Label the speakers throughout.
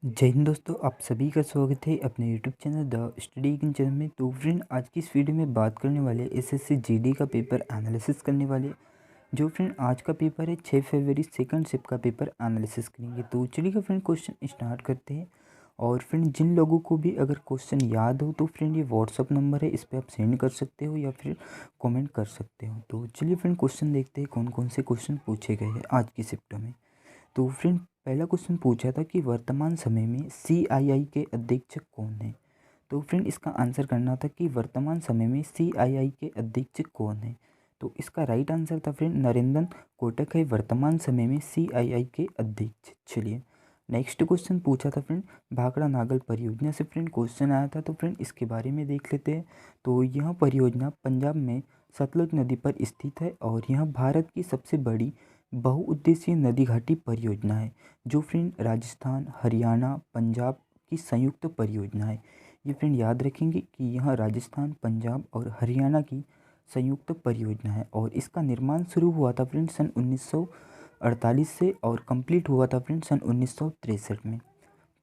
Speaker 1: जय हिंद दोस्तों, आप सभी का स्वागत है अपने YouTube channel the study king channel में। तो फ्रेंड, आज की इस वीडियो में बात करने वाले एसएससी जीडी का पेपर एनालिसिस करने वाले। जो फ्रेंड आज का पेपर है 6 फरवरी सेकंड शिफ्ट का पेपर एनालिसिस करेंगे। तो चलिए फ्रेंड क्वेश्चन स्टार्ट करते हैं। और फ्रेंड, जिन लोगों को भी अगर क्वेश्चन याद हो तो फ्रेंड ये व्हाट्सअप नंबर है, इस पर आप सेंड कर सकते हो या फिर कॉमेंट कर सकते हो। तो चलिए फ्रेंड क्वेश्चन देखते हैं कौन कौन से क्वेश्चन पूछे गए हैं आज की शिफ्ट में। तो फ्रेंड, पहला क्वेश्चन पूछा था कि वर्तमान समय में सीआईआई के अध्यक्ष कौन हैं। तो फ्रेंड, इसका आंसर करना था कि वर्तमान समय में सीआईआई के अध्यक्ष कौन है। तो इसका राइट आंसर था फ्रेंड नरेंद्र कोटक है वर्तमान समय में सीआईआई के अध्यक्ष। चलिए नेक्स्ट क्वेश्चन पूछा था फ्रेंड भाखड़ा नागल परियोजना से फ्रेंड क्वेश्चन आया था। तो फ्रेंड इसके बारे में देख लेते हैं। तो यह परियोजना पंजाब में सतलुज नदी पर स्थित है और यह भारत की सबसे बड़ी बहुउद्देशीय नदी घाटी परियोजना है, जो फ्रेंड राजस्थान, हरियाणा, पंजाब की संयुक्त परियोजना है। ये फ्रेंड याद रखेंगे कि यह राजस्थान, पंजाब और हरियाणा की संयुक्त परियोजना है और इसका निर्माण शुरू हुआ था फ्रेंड सन 1948 से और कंप्लीट हुआ था फ्रेंड सन 1963 में।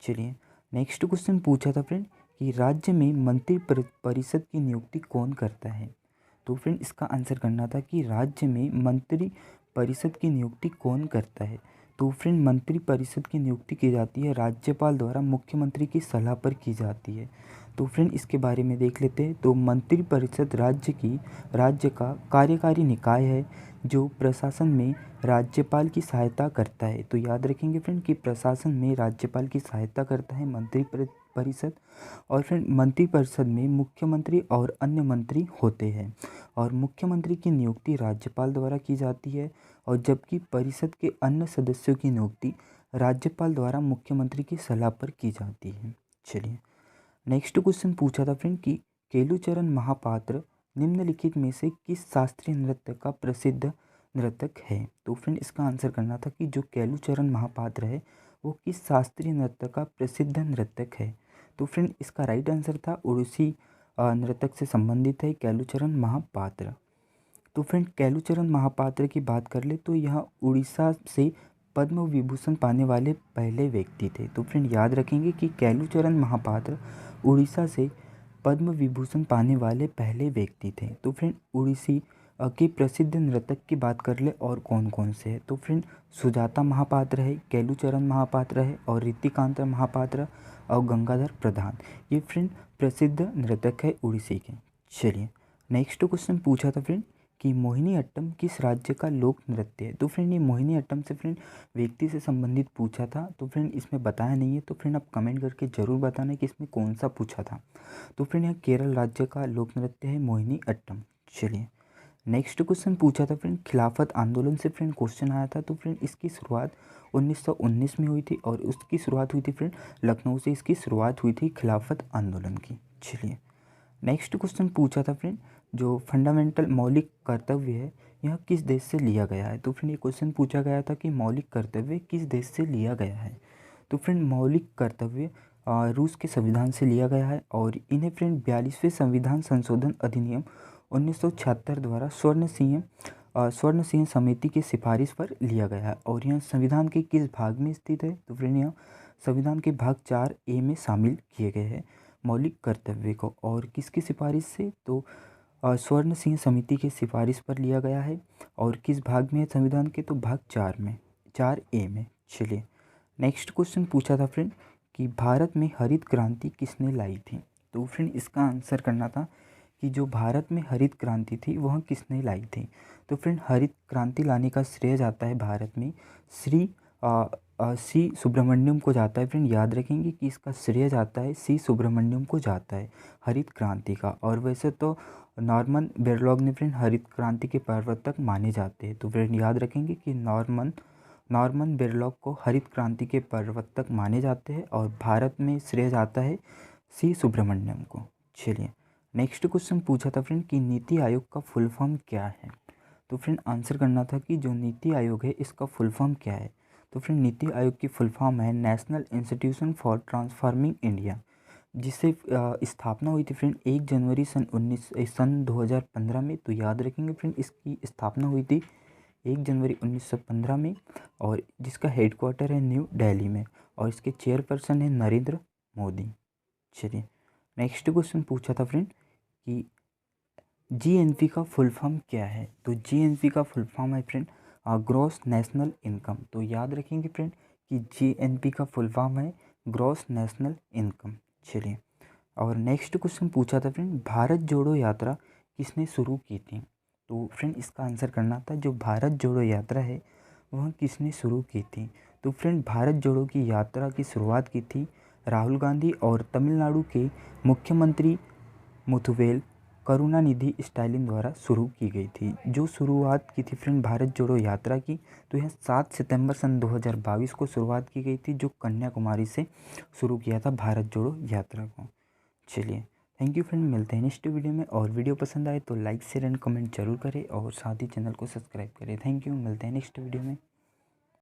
Speaker 1: चलिए नेक्स्ट क्वेश्चन पूछा था फ्रेंड कि राज्य में मंत्री परिषद की नियुक्ति कौन करता है। तो फ्रेंड इसका आंसर करना था कि राज्य में मंत्री परिषद की नियुक्ति कौन करता है। तो फ्रेंड, मंत्री परिषद की नियुक्ति की जाती है राज्यपाल द्वारा मुख्यमंत्री की सलाह पर की जाती है। तो फ्रेंड इसके बारे में देख लेते हैं। तो मंत्री परिषद राज्य का कार्यकारी निकाय है जो प्रशासन में राज्यपाल की सहायता करता है। तो याद रखेंगे फ्रेंड कि प्रशासन में राज्यपाल की सहायता करता है मंत्री परिषद। और फ्रेंड, मंत्रिपरिषद में मुख्यमंत्री और अन्य मंत्री होते हैं और मुख्यमंत्री की नियुक्ति राज्यपाल द्वारा की जाती है और जबकि परिषद के अन्य सदस्यों की नियुक्ति राज्यपाल द्वारा मुख्यमंत्री की सलाह पर की जाती है। चलिए नेक्स्ट क्वेश्चन पूछा था फ्रेंड कि केलुचरण महापात्र निम्नलिखित में से किस शास्त्रीय नृत्य का प्रसिद्ध नर्तक है। तो फ्रेंड इसका आंसर करना था कि जो केलुचरण महापात्र है वो किस शास्त्रीय नृत्य का प्रसिद्ध नर्तक है। तो फ्रेंड इसका राइट आंसर था उड़ीसी नृतक से संबंधित है केलुचरण महापात्र। तो फ्रेंड, केलुचरण महापात्र की बात कर ले तो यह उड़ीसा से पद्म विभूषण पाने वाले पहले व्यक्ति थे। तो फ्रेंड याद रखेंगे कि केलुचरण महापात्र उड़ीसा से पद्म विभूषण पाने वाले पहले व्यक्ति थे। तो फ्रेंड, उड़ीसी के प्रसिद्ध नर्तक की बात कर ले और कौन कौन से हैं। तो फ्रेंड, सुजाता महापात्र है, केलुचरण महापात्र है और ऋतिकांत महापात्र और गंगाधर प्रधान। ये फ्रेंड प्रसिद्ध नर्तक है उड़ीसी के। चलिए नेक्स्ट क्वेश्चन पूछा था फ्रेंड कि मोहिनी अट्टम किस राज्य का लोक नृत्य है। तो फ्रेंड, ये मोहिनी अट्टम से फ्रेंड व्यक्ति से संबंधित पूछा था। तो फ्रेंड इसमें बताया नहीं है, तो फ्रेंड आप कमेंट करके ज़रूर बताना कि इसमें कौन सा पूछा था। तो फ्रेंड यह केरल राज्य का लोक नृत्य है मोहिनी अट्टम। चलिए नेक्स्ट क्वेश्चन पूछा था फ्रेंड खिलाफत आंदोलन से फ्रेंड क्वेश्चन आया था। तो फ्रेंड इसकी शुरुआत 1919 में हुई थी और उसकी शुरुआत हुई थी फ्रेंड लखनऊ से इसकी शुरुआत हुई थी खिलाफत आंदोलन की। चलिए नेक्स्ट क्वेश्चन पूछा था फ्रेंड जो फंडामेंटल मौलिक कर्तव्य है यह किस देश से लिया गया है। तो फ्रेंड ये क्वेश्चन पूछा गया था कि मौलिक कर्तव्य किस देश से लिया गया है। तो फ्रेंड मौलिक कर्तव्य रूस के संविधान से लिया गया है और इन्हें फ्रेंड 42वें संविधान संशोधन अधिनियम 1976 द्वारा स्वर्ण सिंह समिति की सिफारिश पर लिया गया है। और यह संविधान के किस भाग में स्थित है। तो फ्रेंड यह संविधान के भाग 4A में शामिल किए गए हैं मौलिक कर्तव्य को। और किसकी सिफारिश से, तो स्वर्ण सिंह समिति की सिफारिश पर लिया गया है। और किस भाग में है संविधान के, तो भाग 4A में। चलिए नेक्स्ट क्वेश्चन पूछा था फ्रेंड कि भारत में हरित क्रांति किसने लाई थी। तो फ्रेंड इसका आंसर करना था कि जो भारत में हरित क्रांति थी वह किसने लाई थी। तो फ्रेंड हरित क्रांति लाने का श्रेय जाता है भारत में सी सुब्रमण्यम को जाता है। फ्रेंड याद रखेंगे कि इसका श्रेय जाता है सी सुब्रमण्यम को जाता है हरित क्रांति का। और वैसे तो नॉर्मन बोरलॉग ने फ्रेंड हरित क्रांति के प्रवर्तक माने जाते हैं। तो फ्रेंड याद रखेंगे कि नॉर्मन बोरलॉग को हरित क्रांति के प्रवर्तक माने जाते हैं और भारत में श्रेय जाता है सी सुब्रमण्यम को। चलिए नेक्स्ट क्वेश्चन पूछा था फ्रेंड कि नीति आयोग का फुल फॉर्म क्या है। तो फ्रेंड आंसर करना था कि जो नीति आयोग है इसका फुल फॉर्म क्या है। तो फ्रेंड नीति आयोग की फुल फॉर्म है national institution for transforming India, जिससे स्थापना हुई थी फ्रेंड 1 जनवरी सन 2015 में। तो याद रखेंगे फ्रेंड इसकी स्थापना हुई थी 1 जनवरी 1915 में, और जिसका हेडक्वार्टर है न्यू दिल्ली में, और इसके चेयरपर्सन है नरेंद्र मोदी। चलिए नेक्स्ट क्वेश्चन पूछा था फ्रेंड कि जीएनपी का फुल फॉर्म क्या है। तो जीएनपी का फुल फॉर्म है फ्रेंड ग्रॉस नेशनल इनकम। तो याद रखेंगे फ्रेंड कि जीएनपी का फुल फॉर्म है ग्रॉस नेशनल इनकम। चलिए और नेक्स्ट क्वेश्चन पूछा था फ्रेंड भारत जोड़ो यात्रा किसने शुरू की थी। तो फ्रेंड इसका आंसर करना था जो भारत जोड़ो यात्रा है वह किसने शुरू की थी। तो फ्रेंड भारत जोड़ो की यात्रा की शुरुआत की थी राहुल गांधी और तमिलनाडु के मुख्यमंत्री मुथुवेल करुणानिधि स्टालिन द्वारा शुरू की गई थी। जो शुरुआत की थी फ्रेंड भारत जोड़ो यात्रा की, तो यह 7 सितंबर सन 2022 को शुरुआत की गई थी, जो कन्याकुमारी से शुरू किया था भारत जोड़ो यात्रा को। चलिए थैंक यू फ्रेंड, मिलते हैं नेक्स्ट वीडियो में। और वीडियो पसंद आए तो लाइक शेयर एंड कमेंट जरूर करें और साथ ही चैनल को सब्सक्राइब करें। थैंक यू, मिलते हैं नेक्स्ट वीडियो में।